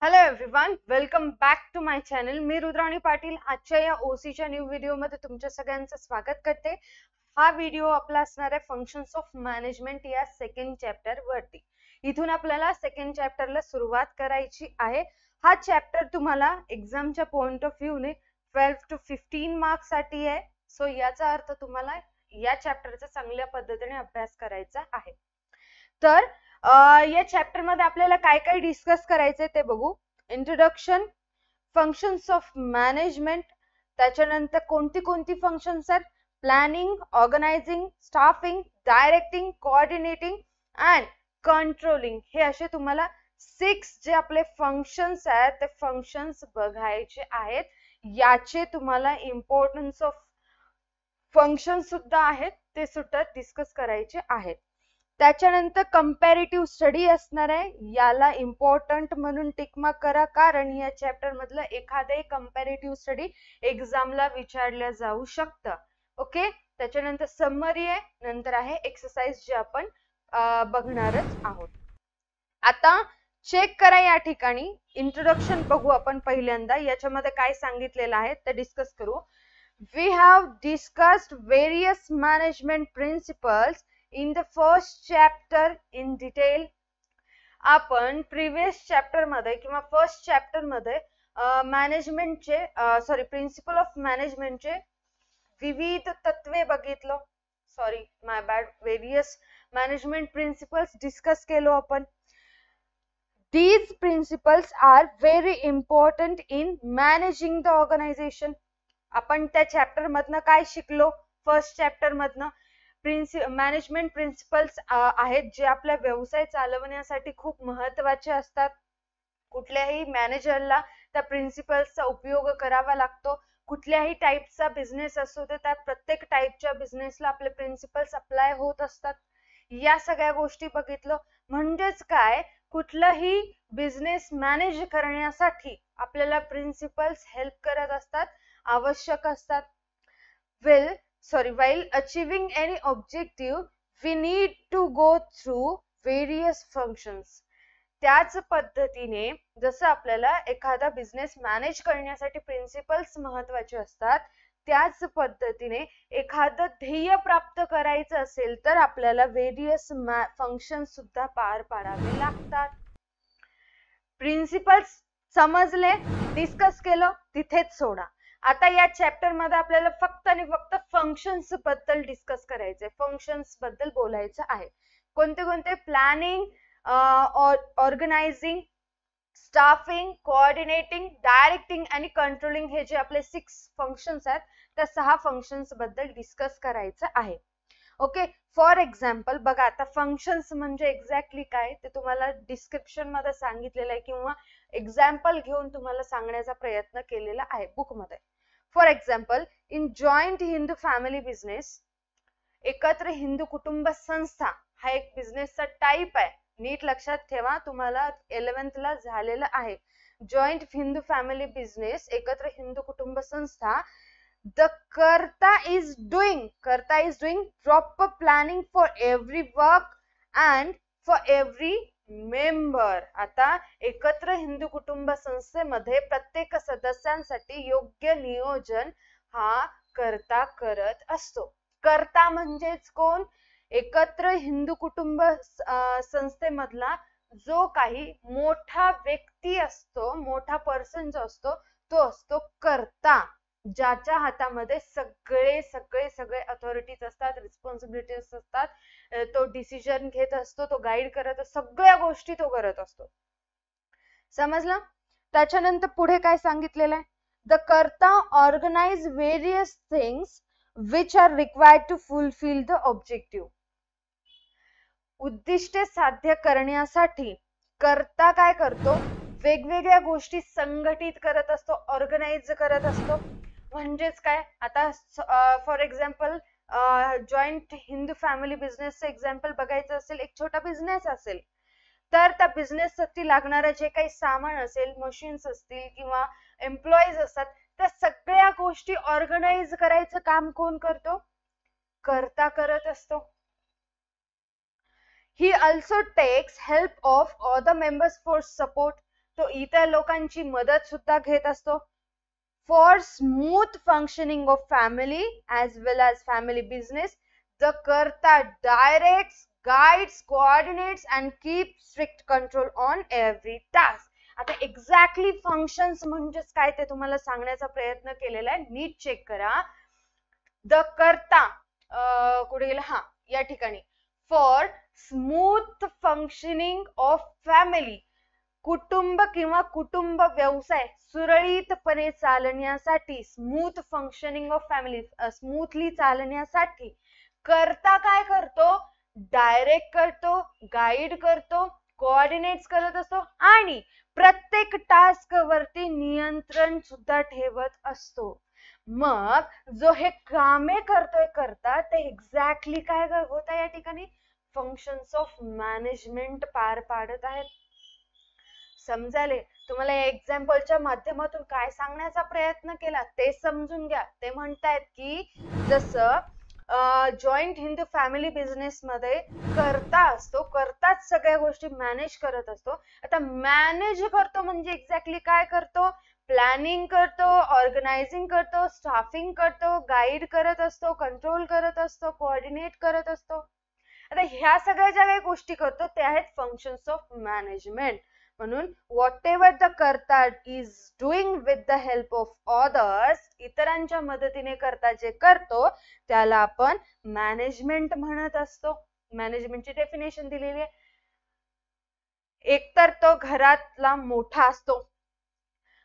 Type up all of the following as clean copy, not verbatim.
Hello everyone, welcome back to my channel. मी रुद्राणी पाटील. आजच्या या ओसीच्या न्यू व्हिडिओमध्ये तुमच्या सगळ्यांचं स्वागत करते. हा व्हिडिओ आपला असणार आहे फंक्शन्स ऑफ मॅनेजमेंट या सेकंड चॅप्टर वरती. इथून आपल्याला सेकंड चॅप्टरला सुरुवात करायची आहे. हा चॅप्टर तुम्हाला एक्झामच्या पॉइंट ऑफ व्ह्यूने 12 to 15 मार्क्स साठी आहे. सो याचा अर्थ तुम्हाला या चॅप्टरचा चांगल्या पद्धतीने अभ्यास करायचा आहे. तर या चॅप्टर मध्ये आपल्याला काय काय डिस्कस करायचंय ते बघू. इंट्रोडक्शन, फंक्शन्स ऑफ मॅनेजमेंट, त्याच्यानंतर कोणती कोणती फंक्शन्स आहेत, planning, organising, staffing, directing, coordinating and controlling, हे असे तुम्हाला 6 जे आपले फंक्शन्स आहेत ते फंक्शन्स बघायचे आहेत. याचे तुम्हाला इम्पॉर्टन्स ऑफ फंक्शन सुद्धा आहेत ते सुद्धा डिस्कस करायचे आहेत. त्याच्यानंतर कंपॅरेटिव्ह स्टडी असणार आहे. याला इम्पॉर्टंट म्हणून टिक मार्क करा, कारण या चॅप्टर मधलं एखादे कंपॅरेटिव्ह स्टडी एक्झामला विचारल्या जाऊ शकतं. ओके, त्याच्यानंतर समरी आहे, नंतर आहे एक्सरसाइज जे आपण बघणारच आहोत. आता चेक करा या ठिकाणी. इंट्रोडक्शन बघू आपण पहिल्यांदा. याच्यामध्ये काय सांगितलेलं आहे ते डिस्कस करू. We have discussed various management principles in the first chapter in detail. आपण प्रिव्हियस चॅप्टर मध्ये किंवा फर्स्ट चॅप्टर मध्ये मॅनेजमेंटचे प्रिन्सिपल ऑफ मॅनेजमेंटचे विविध तत्वे बघितलं. My bad, various management principles discuss केलो आपण. These principles are very important in managing the organization. आपण त्या चॅप्टर मधनं काय शिकलो? फर्स्ट चॅप्टर मधनं मॅनेजमेंट प्रिन्सिपल्स आहेत जे आपल्या व्यवसाय चालवण्यासाठी खूप महत्वाचे असतात. कुठल्याही मॅनेजरला त्या प्रिन्सिपल्सचा उपयोग करावा लागतो. कुठल्याही टाईपचा बिझनेस असतो तर त्या प्रत्येक टाईपच्या बिझनेसला आपले प्रिन्सिपल्स अप्लाय होत असतात. या सगळ्या गोष्टी बघितलं. म्हणजेच काय, कुठलाही बिझनेस मॅनेज करण्यासाठी आपल्याला प्रिन्सिपल्स हेल्प करत असतात, आवश्यक असतात. While achieving any objective, we need to go through various functions. त्याच पद्धतीने जसं आपल्याला एखादा बिझनेस मॅनेज करण्यासाठी प्रिन्सिपल्स महत्वाचे असतात, त्याच पद्धतीने एखादं ध्येय प्राप्त करायचं असेल तर आपल्याला वेरियस फंक्शन्स सुद्धा पार पाडावे लागतात. प्रिन्सिपल्स समजले, डिस्कस केलं, तिथेच सोडा. आता या चॅप्टर मध्ये आपल्याला फक्त आणि फक्त फंक्शन्स बद्दल डिस्कस करायचंय, फंक्शन्स बद्दल बोलायचं आहे. कोणते कोणते? Planning, organising, staffing, coordinating, directing आणि कंट्रोलिंग, हे जे आपले 6 फंक्शन्स आहेत त्या 6 फंक्शन्स बद्दल डिस्कस करायचं आहे. ओके, फॉर एक्झाम्पल बघा, आता फंक्शन्स म्हणजे एक्झॅक्टली काय ते तुम्हाला डिस्क्रिप्शन मध्ये सांगितलेलं आहे किंवा एक्झाम्पल घेऊन तुम्हाला सांगण्याचा प्रयत्न केलेला आहे बुक मध्ये. For example, in joint Hindu family business, एकत्र हिंदू कुटुंब संस्था हा एक बिझनेसचा टाईप आहे. नीट लक्षात ठेवा, तुम्हाला 11th ला झालेलं आहे. जॉईंट हिंदू फॅमिली बिझनेस, एकत्र हिंदू कुटुंब संस्था. The Karta is doing proper planning for every work and for every member. आता एकत्र हिंदू कुटुंब संस्थेमध्ये प्रत्येक सदस्यांसाठी योग्य नियोजन हा कर्ता करत असतो. कर्ता म्हणजेच कोण? एकत्र हिंदू कुटुंब संस्थेमधला जो काही मोठा व्यक्ती असतो, मोठा पर्सन जो असतो तो असतो कर्ता, ज्याच्या हातामध्ये सगळे अथॉरिटीज असतात, रिस्पॉन्सिबिलिटीज असतात. तो डिसिजन घेत असतो, तो गाईड करत असतो, सगळ्या गोष्टी तो करत असतो. समजलं? त्याच्यानंतर पुढे काय सांगितलेलं आहे? द कर्ता organise various things which are required to fulfil the objective. उद्दिष्टे साध्य करण्यासाठी कर्ता काय करतो? वेगवेगळ्या गोष्टी संघटित करत असतो, ऑर्गनाइज करत असतो. म्हणजेच काय, आता for example joint Hindu family बिझनेसचं एक्झाम्पल बघायचं असेल, एक छोटा बिझनेस असेल तर त्या बिझनेससाठी लागणारं जे काही सामान असेल, मशीन्स असतील किंवा एम्प्लॉईज असतात, त्या सगळ्या गोष्टी ऑर्गनाइज करायचं काम कोण करतो? कर्ता करत असतो. He also takes help of other members for support. तो इतर लोकांची मदत सुद्धा घेत असतो. For smooth functioning of family as well as family business, the कर्ता directs, guides, coordinates and keep strict control on every task. आता एक्झॅक्टली फंक्शन्स म्हणजेच काय ते तुम्हाला सांगण्याचा प्रयत्न केलेला आहे, नीट चेक करा. द कर्ता कुठे गेला, हा या ठिकाणी, for smooth functioning of family, कुटुंब किंवा कुटुंब व्यवसाय सुरळीतपणे चालण्यासाठी, smooth functioning of family smoothly चालण्यासाठी कर्ता काय करतो, डायरेक्ट करतो, गाईड करतो, कोऑर्डिनेट्स करत असतो आणि प्रत्येक टास्क वरती नियंत्रण सुद्धा ठेवत असतो. मग जो हे कामे करतोय कर्ता, ते एक्झॅक्टली काय होत आहे या ठिकाणी, फंक्शन्स ऑफ मॅनेजमेंट पार पाडत आहेत. समजायले तुम्हाला या एक्झाम्पलच्या माध्यमातून काय सांगण्याचा प्रयत्न केला ते समजून घ्या. ते म्हणतायत की जसं जॉईंट हिंदू फॅमिली बिझनेस मध्ये कर्ता असतो, कर्ताच सगळ्या गोष्टी मॅनेज करत असतो. आता मॅनेज करतो म्हणजे एक्झॅक्टली काय करतो, प्लॅनिंग करतो, ऑर्गनायझिंग करतो, स्टाफिंग करतो, गाईड करत असतो, कंट्रोल करत असतो, कोऑर्डिनेट करत असतो. आता ह्या सगळ्या ज्या काही गोष्टी करतो ते आहेत फंक्शन्स ऑफ मॅनेजमेंट. म्हणून व्हॉट एव्हर द कर्ता is doing with the help of others, इतरांच्या मदतीने कर्ता जे करतो त्याला आपण मॅनेजमेंट म्हणत असतो. मॅनेजमेंटची डेफिनेशन दिलेली आहे. एकतर तो घरातला मोठा असतो,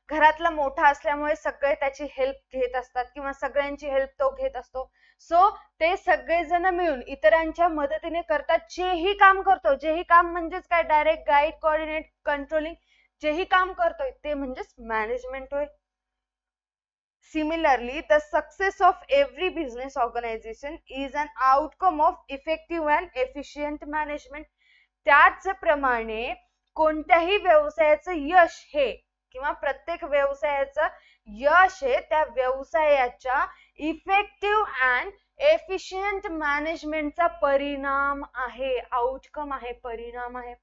घरातला मोठा असल्यामुळे सगळे त्याची हेल्प घेत असतात किंवा सगळ्यांची हेल्प तो घेत असतो. सो ते सगळेजण मिळून इतरांच्या मदतीने करतात जेही काम करतो. जेही काम म्हणजेच काय, डायरेक्ट गाईड, कोऑर्डिनेट, कंट्रोलिंग, जेही काम करतोय ते म्हणजेच मॅनेजमेंट होय. Similarly, the success of every business organization is an outcome of effective and efficient management. त्याचप्रमाणे कोणत्याही व्यवसायाचं यश हे किंवा प्रत्येक व्यवसायाचं यश हे त्या व्यवसायाच्या इफेक्टिव्ह अँड एफिशियंट मॅनेजमेंटचा परिणाम आहे, आउटकम आहे, परिणाम आहे.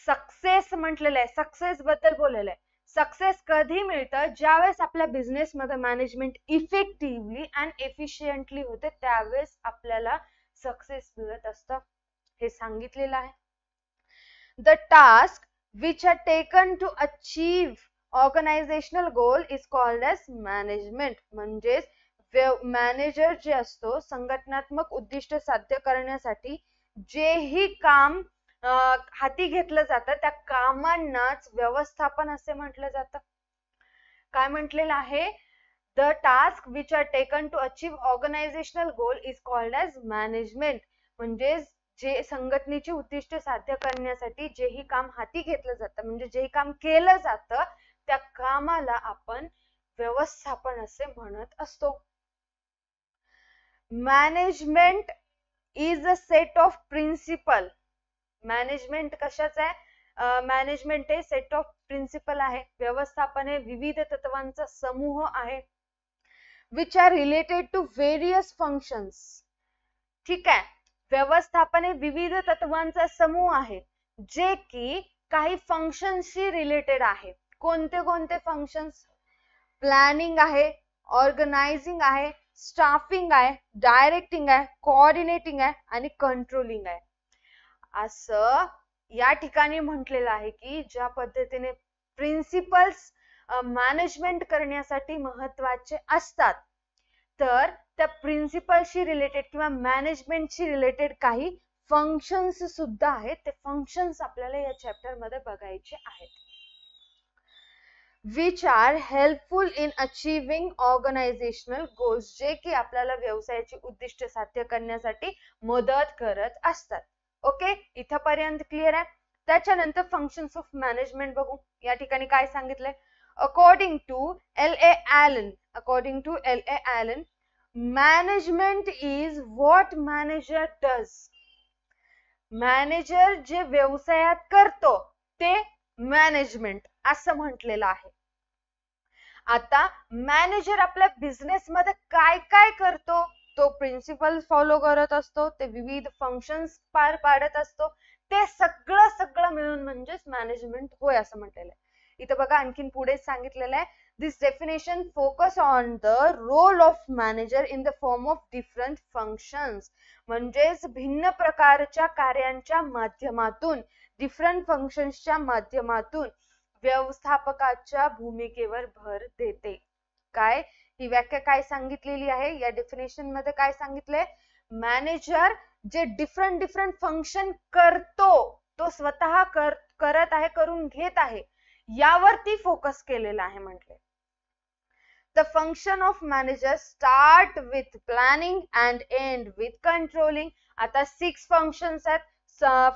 सक्सेस म्हटलेलं आहे, सक्सेस बद्दल बोललेलं आहे. सक्सेस कधी मिळतं, ज्यावेळेस आपल्या बिझनेस मध्ये मॅनेजमेंट इफेक्टिव्हली अँड एफिशियंटली होते त्यावेळेस आपल्याला सक्सेस मिळत असतं, हे सांगितलेलं आहे. The task which are taken to achieve organizational goal is called as management. म्हणजेच मॅनेजर जे असतो संघटनात्मक उद्दिष्ट साध्य करण्यासाठी जेही काम हाती घेतलं जातं त्या कामांनाच व्यवस्थापन असे म्हटलं जातं. काय म्हटलेलं आहे, the task which are taken to achieve organizational goal is called as management. म्हणजे जे संघटनेची उद्दिष्ट साध्य करण्यासाठी जेही काम हाती घेतलं जातं म्हणजे जेही काम केलं जातं त्या कामाला आपण व्यवस्थापन असे म्हणत असतो. Management is a set of principle. Management कशाच आहे, मॅनेजमेंट हे सेट ऑफ प्रिन्सिपल आहे, व्यवस्थापन हे विविध तत्वांचा समूह आहे. Which are related to various functions. ठीक आहे, व्यवस्थापन हे विविध तत्वांचा समूह आहे जे की काही फंक्शन्सशी रिलेटेड आहे. कोणते कोणते फंक्शन्स, प्लॅनिंग आहे, ऑर्गनायझिंग आहे, स्टाफिंग आहे, डायरेक्टिंग आहे, कोऑर्डिनेटिंग आहे आणि कंट्रोलिंग आहे. असं या ठिकाणी म्हटलेलं आहे की ज्या पद्धतीने प्रिन्सिपल्स मॅनेजमेंट करण्यासाठी महत्वाचे असतात तर त्या प्रिन्सिपलशी रिलेटेड किंवा मॅनेजमेंटशी रिलेटेड काही फंक्शन्स सुद्धा आहेत. ते फंक्शन्स आपल्याला या चॅप्टर मध्ये बघायचे आहेत. Which are helpful in achieving organisational goals, जे की आपल्याला व्यवसायाची उद्दिष्ट साध्य करण्यासाठी मदत करत असतात. ओके, इथपर्यंत क्लिअर आहे. त्याच्यानंतर फंक्शन्स ऑफ मॅनेजमेंट बघू. या ठिकाणी काय सांगितलंय, according to L.A. Allen, management is what manager does. Manager जे व्यवसायात करतो ते मॅनेजमेंट असं म्हटलेलं आहे. आता मॅनेजर आपल्या बिझनेस मध्ये काय काय करतो, तो प्रिन्सिपल फॉलो करत असतो, ते विविध फंक्शन्स पार पाडत असतो, ते सगळं सगळं मिळून म्हणजेच मॅनेजमेंट होय असं म्हटलेलं आहे. इथं बघा आणखीन पुढे सांगितलेलं आहे, this definition focus on the role of manager in the form of different functions. म्हणजेच भिन्न प्रकारच्या कार्यांच्या माध्यमातून, डिफरंट फंक्शन्सच्या माध्यमातून व्यवस्थापकाच्या भूमिकेवर भर देते. काय ही व्याख्या काय सांगितलेली आहे, या डेफिनेशन मध्ये काय सांगितलंय, मॅनेजर जे डिफरंट फंक्शन करतो, तो स्वतः करत आहे, करून घेत आहे, यावरती फोकस केलेला आहे म्हटले. The function of manager start with planning and end with controlling. आता 6 functions आहेत.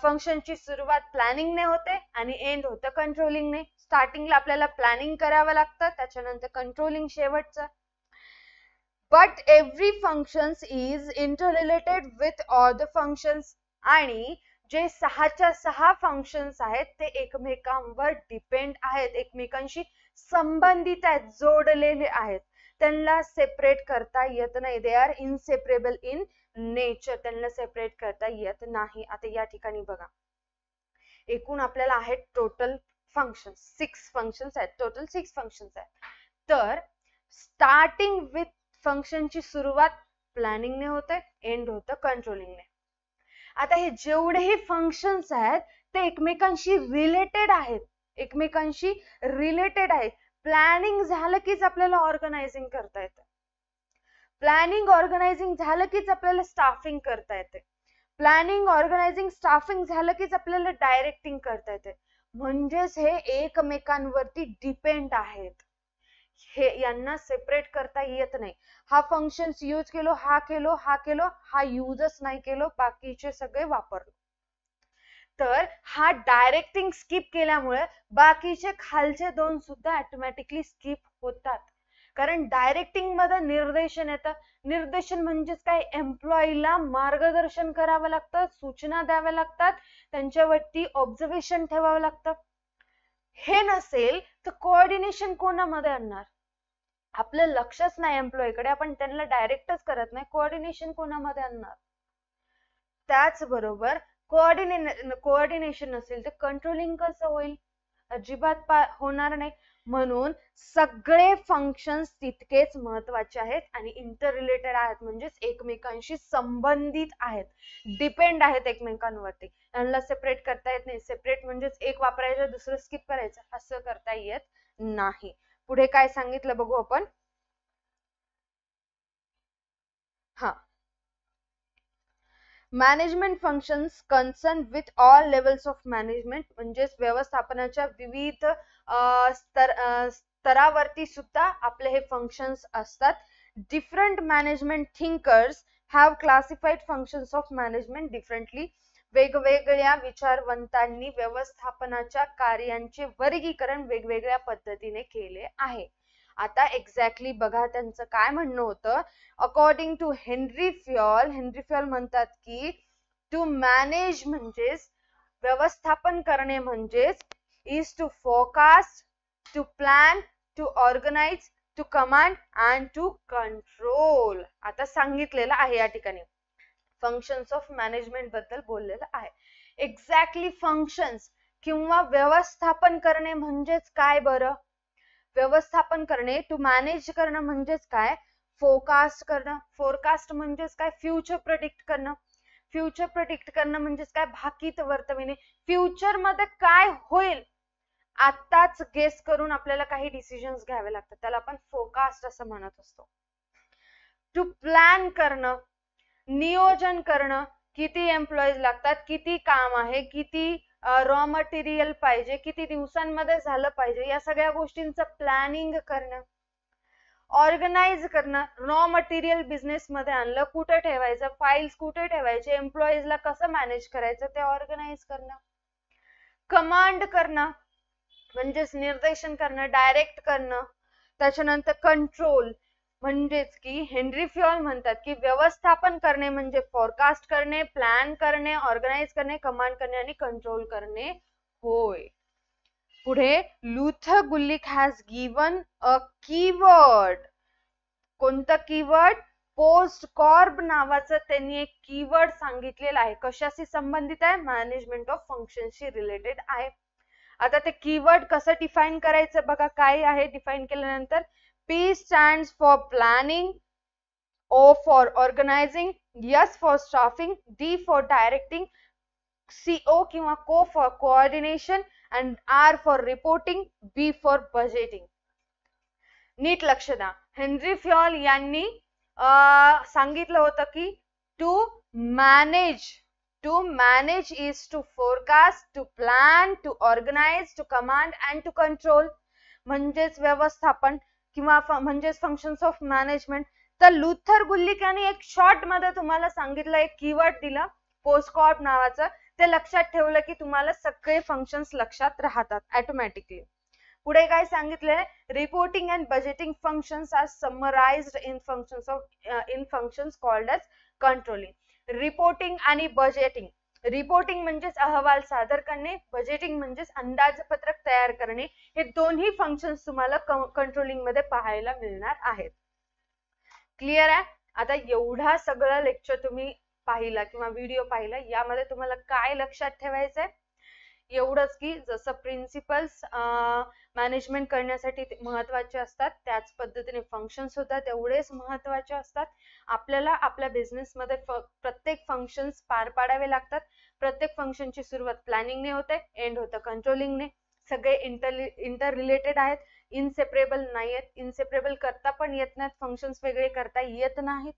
फंक्शनची सुरुवात प्लॅनिंग ने होते आणि एंड होतं कंट्रोलिंग ने. स्टार्टिंगला आपल्याला प्लॅनिंग करावं लागतं, त्याच्यानंतर कंट्रोलिंग शेवटचं. But every functions is interrelated with other functions. आणि जे 6च्या 6 फंक्शन्स आहेत ते एकमेकांवर डिपेंड आहेत, एकमेकांशी संबंधित आहेत, जोडलेले आहेत. त्यांना सेपरेट करता येत नाही. They are inseparable in nature. त्यांना सेपरेट करता येत नाही. आता या ठिकाणी बघा, एकूण आपल्याला आहेत टोटल फंक्शन्स, 6 फंक्शन्स आहेत, टोटल 6 फंक्शन्स आहेत. तर स्टार्टिंग विथ फंक्शनची सुरुवात प्लॅनिंगने होते, एंड होतं कंट्रोलिंगने. आता हे जेवढेही फंक्शन्स आहेत ते एकमेकांशी रिलेटेड आहेत, एकमेकांशी रिलेटेड आहेत. प्लॅनिंग झालं कीच आपल्याला ऑर्गनायझिंग करता येतं, प्लॅनिंग ऑर्गनायझिंग झालं कीच आपल्याला स्टाफिंग करता येते, प्लॅनिंग ऑर्गनायझिंग स्टाफिंग झालं कीच आपल्याला डायरेक्टिंग करता येते. म्हणजेच हे एकमेकांवरती डिपेंड आहेत, हे यांना सेपरेट करता येत नाही. हा फंक्शन्स यूज केलो, हा केलो, हा केलो, हा यूजच नाही केलो, बाकीचे सगळे वापरलो. तर हा डायरेक्टिंग स्किप केल्यामुळे बाकीचे खालचे 2 सुद्धा ऑटोमॅटिकली स्किप होतात. कारण डायरेक्टिंग मध्ये निर्देशन येतं. निर्देशन म्हणजेच काय, एम्प्लॉईला मार्गदर्शन करावं लागतं, सूचना द्याव्या लागतात, त्यांच्यावरती ऑब्झर्वेशन ठेवावं लागतं. हे नसेल तर कोऑर्डिनेशन कोणामध्ये आणणार, आपलं लक्षच नाही एम्प्लॉईकडे, आपण त्यांना डायरेक्टच करत नाही, कोऑर्डिनेशन कोणामध्ये आणणार. त्याचबरोबर कोऑर्डिनेशन नसेल तर कंट्रोलिंग कसं होईल, अजिबात होणार नाही. म्हणून सगळे फंक्शन्स तितकेच महत्वाचे आहेत आणि इंटर रिलेटेड आहेत, म्हणजेच एकमेकांशी संबंधित आहेत, डिपेंड आहेत एकमेकांवरती. यांना सेपरेट करता येत नाही. सेपरेट म्हणजेच एक वापरायचं दुसरं स्किप करायचं असं करता येत नाही. पुढे काय सांगितलं बघू आपण. हा, management functions concern with all levels of management. म्हणजेच व्यवस्थापनाच्या विविध स्तरावरती सुद्धा आपले हे फंक्शन्स असतात. Different management thinkers have classified functions of management differently. वेगवेगळ्या विचारवंतांनी व्यवस्थापनाच्या कार्यांचे वर्गीकरण वेगवेगळ्या पद्धतीने केले आहे. आता एक्झॅक्टली बघा त्यांचं काय म्हणणं होतं. अकॉर्डिंग टू हेनरी फ्युअल म्हणतात की टू मॅनेज म्हणजेच व्यवस्थापन करणे म्हणजेच is to forecast, to plan, to organise, to command and to control. आता सांगितलेलं आहे या ठिकाणी फंक्शन्स ऑफ मॅनेजमेंट बद्दल बोललेलं आहे. एक्झॅक्टली फंक्शन्स किंवा व्यवस्थापन करणे म्हणजेच काय बरं. व्यवस्थापन करणे, टू मॅनेज करणं म्हणजेच काय, फोरकास्ट करणं. फोरकास्ट म्हणजेच काय, फ्युचर प्रेडिक्ट करणं. फ्युचर प्रेडिक्ट करणं म्हणजेच काय, भाकीत वर्तविणे. फ्युचर मध्ये काय होईल आताच गेस करून आपल्याला काही डिसिजन्स घ्यावे लागतात, त्याला आपण फोरकास्ट असं म्हणत असतो. टू प्लॅन करणं, नियोजन करणं, किती एम्प्लॉईज लागतात, किती काम आहे, किती रॉ मटेरियल पाहिजे, किती दिवसांमध्ये झालं पाहिजे, या सगळ्या गोष्टींचं प्लॅनिंग करणं. ऑर्गनाइज करणं, रॉ मटेरियल बिझनेस मध्ये आणलं, कुठे ठेवायचं, फाईल्स कुठे ठेवायचे, एम्प्लॉईजला कसं मॅनेज करायचं ते ऑर्गनाइज करणं. कमांड करणं म्हणजेच निर्देशन करणं, डायरेक्ट करणं. त्याच्यानंतर कंट्रोल म्हणजेच की हेनरी फ्युअल म्हणतात की व्यवस्थापन करणे म्हणजे फोरकास्ट करणे, प्लॅन करणे, ऑर्गनाइज करणे, कमांड करणे आणि कंट्रोल करणे होय. पुढे Luther Gulik has given a keyword. कोणतं कीवर्ड, पोस्ट कॉर्ब नावाचं त्यांनी एक कीवर्ड सांगितलेलं आहे. कशाशी संबंधित आहे? मॅनेजमेंट ऑफ फंक्शनशी रिलेटेड आहे. आता ते कीवर्ड कसं डिफाईन करायचं बघा. काय आहे डिफाईन केल्यानंतर? P stands for planning, O for organizing, S for staffing, D for directing, CO किंवा Co for coordination and R for reporting, B for budgeting. नीट लक्ष द्या. हेनरी फ्यॉल यांनी सांगितलं होतं की to manage is to forecast, to plan, to organize, to command and to control. म्हणजेच व्यवस्थापन किंवा म्हणजेच फंक्शन्स ऑफ मॅनेजमेंट. तर लुथर गुल्लिक यांनी एक शॉर्ट मध्ये तुम्हाला सांगितलं, एक कीवर्ड दिला पोस्टकॉर्ब नावाचं. ते लक्षात ठेवलं की तुम्हाला सगळे फंक्शन्स लक्षात राहतात ऑटोमॅटिकली. पुढे काय सांगितलंय? Reporting and budgeting functions are summarised in functions called as controlling. Reporting आणि बजेटिंग. रिपोर्टिंग म्हणजेच अहवाल सादर करणे, बजेटिंग म्हणजेच अंदाजपत्रक तयार करणे. हे दोन्ही फंक्शन्स तुम्हाला कंट्रोलिंग मध्ये पाहायला मिळणार आहेत. क्लिअर आहे? आता एवढा सगळं लेक्चर तुम्ही पाहिला किंवा व्हिडिओ पाहिला, यामध्ये तुम्हाला काय लक्षात ठेवायचंय? एवढंच की जसं प्रिन्सिपल्स मॅनेजमेंट करण्यासाठी महत्वाचे असतात, त्याच पद्धतीने फंक्शन्स सुद्धा तेवढेच महत्वाचे असतात. आपल्याला आपल्या बिझनेस मध्ये प्रत्येक फंक्शन्स पार पाडावे लागतात. प्रत्येक फंक्शनची सुरुवात प्लॅनिंगने होते, एंड होतं कंट्रोलिंगने. सगळे इंटर रिलेटेड आहेत, इनसेपरेबल नाही आहेत. इनसेपरेबल करता पण येत नाहीत, फंक्शन्स वेगळे करता येत नाहीत.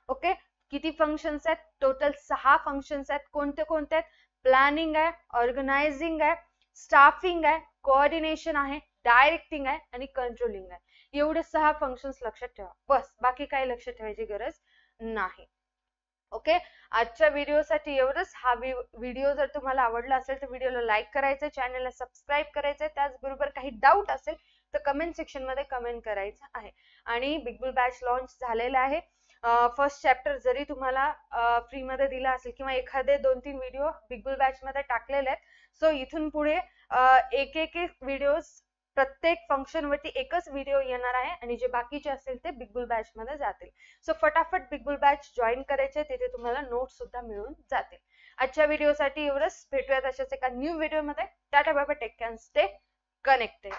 ओके, किती फंक्शन्स आहेत? टोटल 6 फंक्शन्स आहेत. कोणते कोणते आहेत? प्लॅनिंग आहे, ऑर्गनायझिंग आहे, स्टाफिंग आहे, कोऑर्डिनेशन आहे, डायरेक्टिंग आहे आणि कंट्रोलिंग आहे. एवढे 6 फंक्शन्स लक्षात ठेवा. बस, बाकी काही लक्षात ठेवायची गरज नाही. ओके, आजच्या व्हिडिओसाठी एवढंच. हा व्हिडिओ जर तुम्हाला आवडला असेल तर व्हिडिओला लाईक करायचं, चॅनलला सबस्क्राईब करायचं. त्याचबरोबर काही डाऊट असेल तर कमेंट सेक्शन मध्ये कमेंट करायचं आहे. आणि बिग बुल बॅच लॉन्च झालेला आहे. फर्स्ट चॅप्टर जरी तुम्हाला फ्री मध्ये दिला असेल किंवा एखादे 2-3 व्हिडिओ बिग बुल बॅच मध्ये टाकलेले आहेत, सो इथून पुढे एक व्हिडिओज प्रत्येक फंक्शन वरती एकच व्हिडिओ येणार आहे आणि जे बाकीचे असतील ते बिग बुल बॅच मध्ये जातील. सो फटाफट बिग बुल बॅच जॉईन करायचे, तिथे तुम्हाला नोट्स सुद्धा मिळून जातील. आजच्या व्हिडिओसाठी एवढंच. भेटूयात अशाच एका न्यू व्हिडिओ मध्ये. Tata bye bye, take care, stay connected.